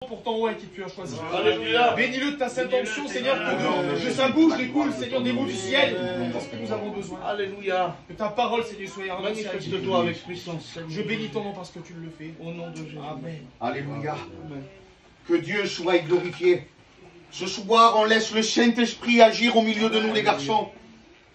pour ton roi qui tu as choisi. Alléluia. Bénis-le de ta sainte onction, Seigneur, que de sa bouche découle, Seigneur, des mots du ciel, parce que nous avons besoin. Alléluia. Que ta parole, Seigneur, soit annoncée à Manifeste-toi avec puissance, Seigneur. Je bénis ton nom parce que tu le fais. Au nom de Jésus. Amen. Alléluia. Que Dieu soit glorifié. Ce soir, on laisse le Saint-Esprit agir au milieu de nous, les garçons.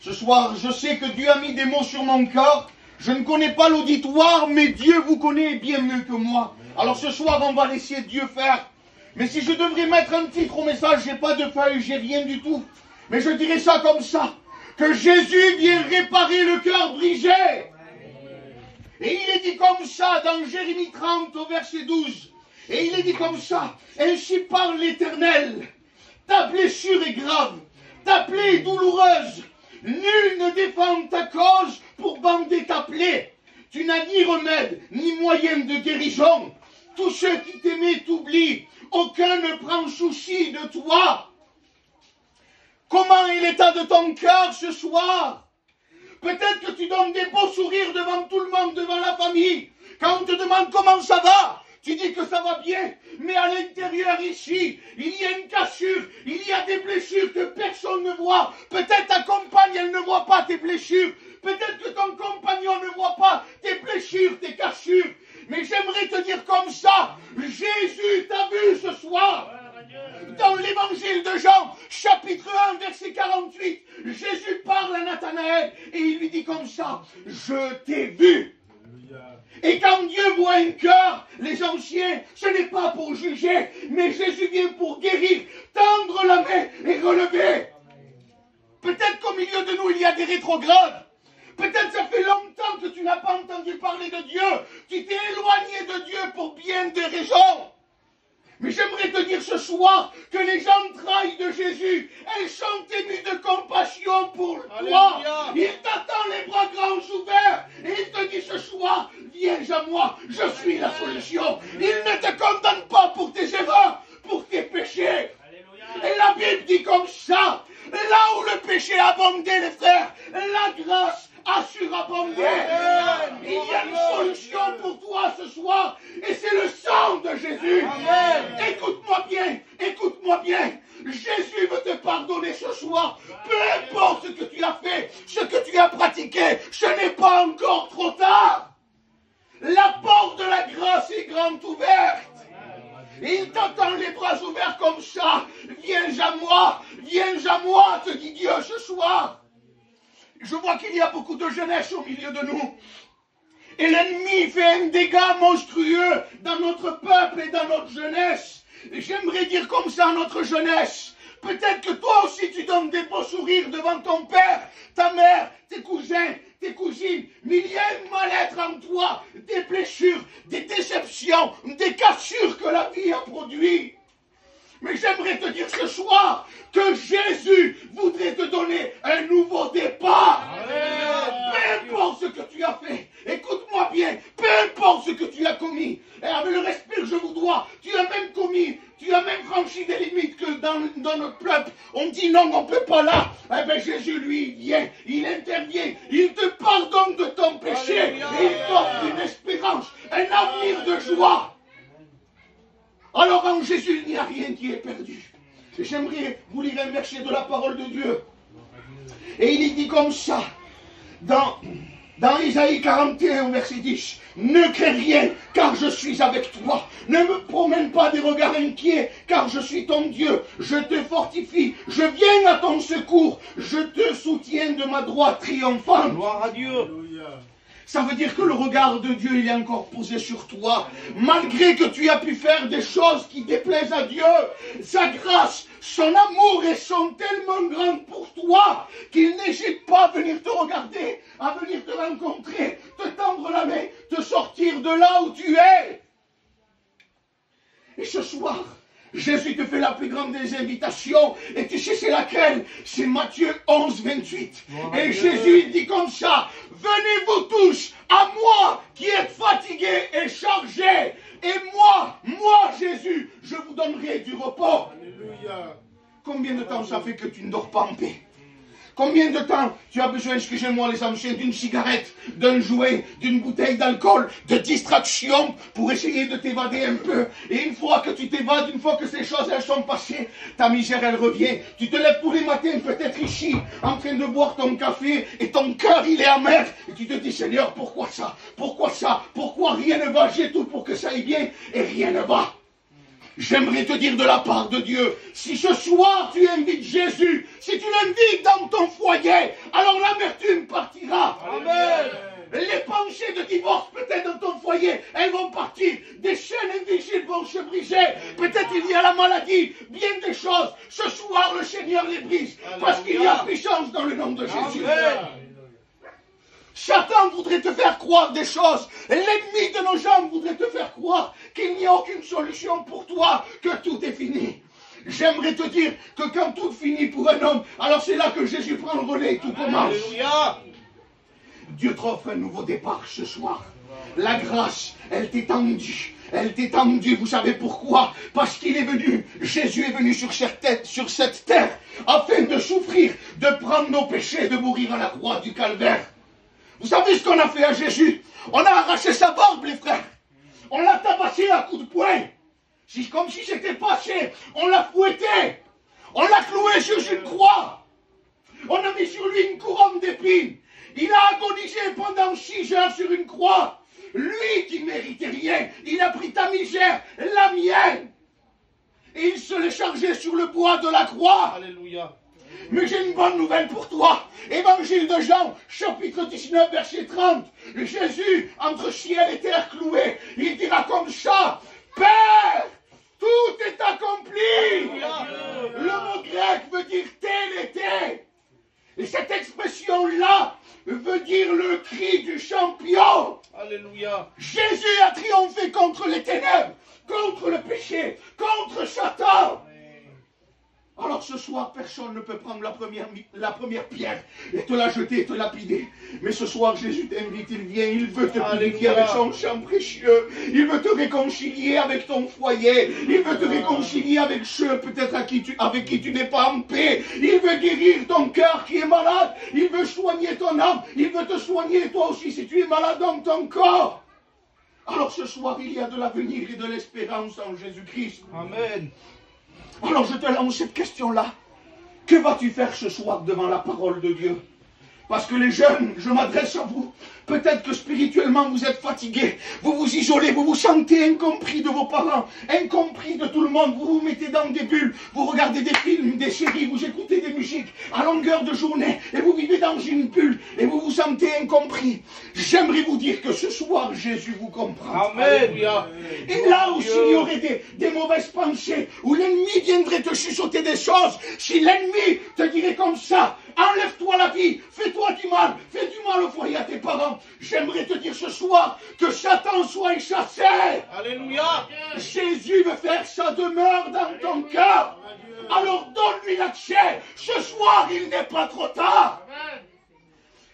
Ce soir, je sais que Dieu a mis des mots sur mon cœur. Je ne connais pas l'auditoire, mais Dieu vous connaît bien mieux que moi. Alors ce soir, on va laisser Dieu faire. Mais si je devrais mettre un titre au message, j'ai pas de feuille, j'ai rien du tout. Mais je dirais ça comme ça. Que Jésus vient réparer le cœur brisé. Et il est dit comme ça dans Jérémie 30 au verset 12. Et il est dit comme ça. Ainsi parle l'Éternel. Ta blessure est grave. Ta plaie est douloureuse. Nul ne défend ta cause pour bander ta plaie. Tu n'as ni remède, ni moyen de guérison. Tous ceux qui t'aimaient t'oublient. Aucun ne prend souci de toi. Comment est l'état de ton cœur ce soir? Peut-être que tu donnes des beaux sourires devant tout le monde, devant la famille. Quand on te demande comment ça va, tu dis que ça va bien. Mais à l'intérieur ici, il y a une cassure, il y a des blessures que personne ne voit. Peut-être ta compagne, elle ne voit pas tes blessures. Peut-être que ton compagnon ne voit pas tes blessures, tes cassures. Mais j'aimerais te dire comme ça, Jésus t'a vu ce soir. Dans l'évangile de Jean, chapitre 1, verset 48, Jésus parle à Nathanaël et il lui dit comme ça, je t'ai vu. Et quand Dieu voit un cœur, les anciens, ce n'est pas pour juger, mais Jésus vient pour guérir, tendre la main et relever. Peut-être qu'au milieu de nous, il y a des rétrogrades. Peut-être ça fait longtemps que tu n'as pas entendu parler de Dieu. Tu t'es éloigné de Dieu pour bien des raisons. Mais j'aimerais te dire ce soir que les entrailles de Jésus, elles sont émues de compassion pour toi. Il t'attend les bras grands ouverts et il te dit ce soir, viens à moi, je suis la solution. Il ne te condamne pas pour tes erreurs, pour tes péchés. Et la Bible dit comme ça, là où le péché a abondé, les frères, la grâce a surabondé. Il y a une solution pour toi ce soir, et c'est le sang de Jésus. Écoute-moi bien, écoute-moi bien. Jésus veut te pardonner ce soir. Peu importe ce que tu as fait, ce que tu as pratiqué, ce n'est pas encore trop tard. La porte de la grâce est grande ouverte. Il t'entend les bras ouverts comme ça. Viens à moi, te dit Dieu ce soir. Je vois qu'il y a beaucoup de jeunesse au milieu de nous. Et l'ennemi fait un dégât monstrueux dans notre peuple et dans notre jeunesse. J'aimerais dire comme ça à notre jeunesse. Peut-être que toi aussi tu donnes des beaux sourires devant ton père, ta mère, tes cousins, tes cousines. Mais il y a un mal-être en toi, des blessures, des déceptions, des cassures que la vie a produit. Mais j'aimerais te dire ce soir que Jésus voudrait te donner un nouveau départ. Peu importe ce que tu as fait, écoute-moi bien, peu importe ce que tu as commis, et avec le respect que je vous dois, tu as même commis, tu as même franchi des limites que dans notre peuple, on dit non, on ne peut pas là. Eh bien Jésus, lui, il vient, il intervient, il te pardonne de ton péché, et il t'offre une espérance, un avenir de joie. Alors en Jésus, il n'y a rien qui est perdu. Et j'aimerais vous lire un verset de la parole de Dieu. Et il est dit comme ça, dans Isaïe 41, verset 10, « Ne crains rien, car je suis avec toi. Ne me promène pas des regards inquiets, car je suis ton Dieu. Je te fortifie, je viens à ton secours. Je te soutiens de ma droite triomphante. » Gloire à Dieu. Ça veut dire que le regard de Dieu, il est encore posé sur toi. Malgré que tu as pu faire des choses qui déplaisent à Dieu, sa grâce, son amour sont tellement grands pour toi qu'il n'hésite pas à venir te regarder, à venir te rencontrer, te tendre la main, te sortir de là où tu es. Et ce soir, Jésus te fait la plus grande des invitations. Et tu sais c'est laquelle? C'est Matthieu 11, 28. Et Jésus il dit comme ça, venez vous tous à moi qui êtes fatigués et chargés. Et moi Jésus, je vous donnerai du repos. Alléluia. Combien de temps ça fait que tu ne dors pas en paix? Combien de temps tu as besoin, excusez-moi les anciens, d'une cigarette, d'un jouet, d'une bouteille d'alcool, de distraction pour essayer de t'évader un peu. Et une fois que tu t'évades, une fois que ces choses elles sont passées, ta misère elle revient. Tu te lèves tous les matins, peut-être ici, en train de boire ton café et ton cœur il est amer. Et tu te dis Seigneur, pourquoi ça? Pourquoi ça? Pourquoi rien ne va? J'ai tout pour que ça aille bien et rien ne va. J'aimerais te dire de la part de Dieu, si ce soir tu invites Jésus, si tu l'invites dans ton foyer, alors l'amertume partira. Amen. Les pensées de divorce peut-être dans ton foyer, elles vont partir. Des chaînes invisibles vont se briser. Peut-être il y a la maladie, bien des choses. Ce soir le Seigneur les brise, parce qu'il y a puissance dans le nom de Jésus. Amen. Satan voudrait te faire croire des choses. L'ennemi de nos âmes voudrait te faire croire qu'il n'y a aucune solution pour toi, que tout est fini. J'aimerais te dire que quand tout finit pour un homme, alors c'est là que Jésus prend le relais et tout commence. Alléluia. Dieu t'offre un nouveau départ ce soir. La grâce, elle t'est tendue. Elle t'est tendue, vous savez pourquoi? Parce qu'il est venu, Jésus est venu sur cette terre afin de souffrir, de prendre nos péchés, de mourir à la croix du calvaire. Vous savez ce qu'on a fait à Jésus? On a arraché sa barbe, les frères. On l'a tabassé à coups de poing. Comme si c'était passé. On l'a fouetté. On l'a cloué sur une croix. On a mis sur lui une couronne d'épines. Il a agonisé pendant 6 heures sur une croix. Lui qui ne méritait rien, il a pris ta misère, la mienne. Et il se l'est chargé sur le bois de la croix. Alléluia. Mais j'ai une bonne nouvelle pour toi. Évangile de Jean, chapitre 19, verset 30. Jésus, entre ciel et terre cloué, il dira comme ça, Père, tout est accompli. Le mot grec veut dire tel était. Et cette expression-là veut dire le cri du champion. Alléluia. Jésus a triomphé contre les ténèbres, contre le péché, contre Satan. Alors ce soir, personne ne peut prendre la première pierre et te la jeter et te lapider. Mais ce soir, Jésus t'invite, il vient, il veut te purifier avec son sang précieux. Il veut te réconcilier avec ton foyer. Il veut te réconcilier avec ceux peut-être avec qui tu n'es pas en paix. Il veut guérir ton cœur qui est malade. Il veut soigner ton âme. Il veut te soigner toi aussi si tu es malade dans ton corps. Alors ce soir, il y a de l'avenir et de l'espérance en Jésus-Christ. Amen. Alors je te lance cette question-là. Que vas-tu faire ce soir devant la parole de Dieu? Parce que les jeunes, je m'adresse à vous. Peut-être que spirituellement vous êtes fatigués. Vous vous isolez, vous vous sentez incompris de vos parents, incompris de tout le monde. Vous vous mettez dans des bulles, vous regardez des films, des séries, vous écoutez des musiques à longueur de journée et vous vivez dans une bulle et vous vous sentez incompris. J'aimerais vous dire que ce soir, Jésus vous comprend. Amen. Et là où s'il y aurait des mauvaises pensées, où l'ennemi viendrait te chuchoter des choses, si l'ennemi te dirait comme ça, enlève-toi la vie, fais-toi du mal, fais du mal au foyer à tes parents. J'aimerais te dire ce soir que Satan soit chassé. Alléluia. Jésus veut faire sa demeure dans ton cœur. Alors donne-lui l'accès. Ce soir, il n'est pas trop tard.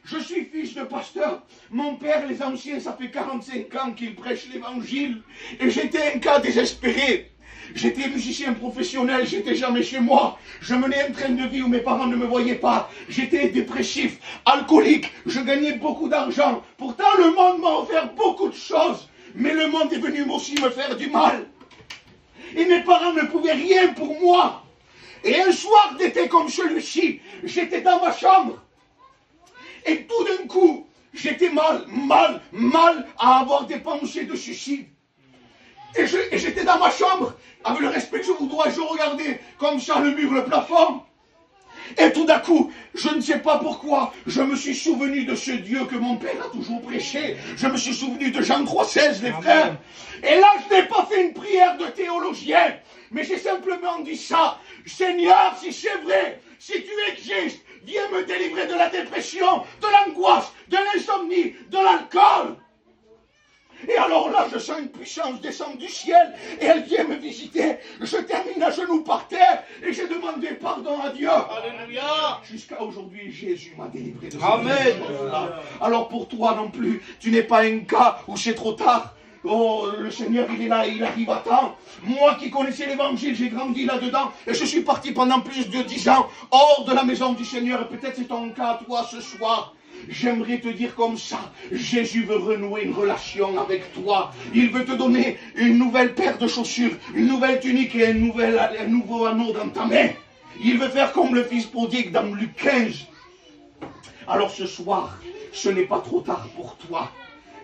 Je suis fils de pasteur. Mon père, les anciens, ça fait 45 ans qu'il prêche l'évangile. Et j'étais un cas désespéré. J'étais musicien professionnel, j'étais jamais chez moi. Je menais un train de vie où mes parents ne me voyaient pas. J'étais dépressif, alcoolique, je gagnais beaucoup d'argent. Pourtant, le monde m'a offert beaucoup de choses. Mais le monde est venu aussi me faire du mal. Et mes parents ne pouvaient rien pour moi. Et un soir d'été comme celui-ci, j'étais dans ma chambre. Et tout d'un coup, j'étais mal à avoir des pensées de suicide. Et j'étais dans ma chambre, avec le respect que je vous dois, je regardais comme ça le mur, le plafond. Et tout d'un coup, je ne sais pas pourquoi, je me suis souvenu de ce Dieu que mon père a toujours prêché. Je me suis souvenu de Jean 3,16, les frères. Et là, je n'ai pas fait une prière de théologien, mais j'ai simplement dit ça. Seigneur, si c'est vrai, si tu existes, viens me délivrer de la dépression, de l'angoisse, de l'insomnie, de l'alcool. Et alors là, je sens une puissance descendre du ciel et elle vient me visiter. Je termine à genoux par terre et j'ai demandé pardon à Dieu. Alléluia. Jusqu'à aujourd'hui, Jésus m'a délivré de cette chose-là. Alors pour toi non plus, tu n'es pas un cas où c'est trop tard. Oh, le Seigneur, il est là, il arrive à temps. Moi qui connaissais l'évangile, j'ai grandi là-dedans. Et je suis parti pendant plus de 10 ans hors de la maison du Seigneur. Et peut-être c'est ton cas, toi, ce soir. J'aimerais te dire comme ça, Jésus veut renouer une relation avec toi. Il veut te donner une nouvelle paire de chaussures, une nouvelle tunique et un nouveau anneau dans ta main. Il veut faire comme le fils prodigue dans Luc 15. Alors ce soir, ce n'est pas trop tard pour toi.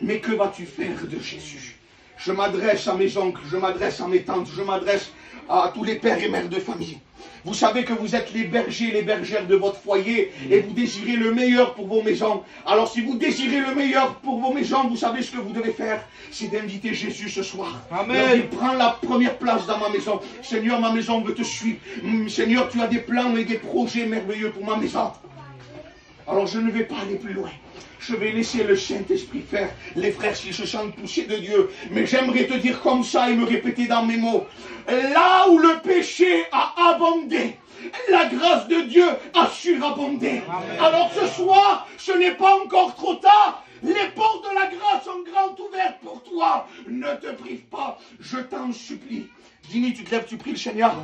Mais que vas-tu faire de Jésus? Je m'adresse à mes oncles, je m'adresse à mes tantes, je m'adresse à tous les pères et mères de famille. Vous savez que vous êtes les bergers et les bergères de votre foyer et vous désirez le meilleur pour vos maisons. Alors si vous désirez le meilleur pour vos maisons, vous savez ce que vous devez faire, c'est d'inviter Jésus ce soir. Amen. Il prend la première place dans ma maison. Seigneur, ma maison veut te suivre. Seigneur, tu as des plans et des projets merveilleux pour ma maison. Alors je ne vais pas aller plus loin. Je vais laisser le Saint-Esprit faire. Les frères, s'ils se sentent poussés de Dieu. Mais j'aimerais te dire comme ça et me répéter dans mes mots. Là où le péché a abondé, la grâce de Dieu a surabondé. Amen. Alors ce soir, ce n'est pas encore trop tard. Les portes de la grâce sont grandes ouvertes pour toi. Ne te prive pas, je t'en supplie. Dini, tu te lèves, tu pries le Seigneur.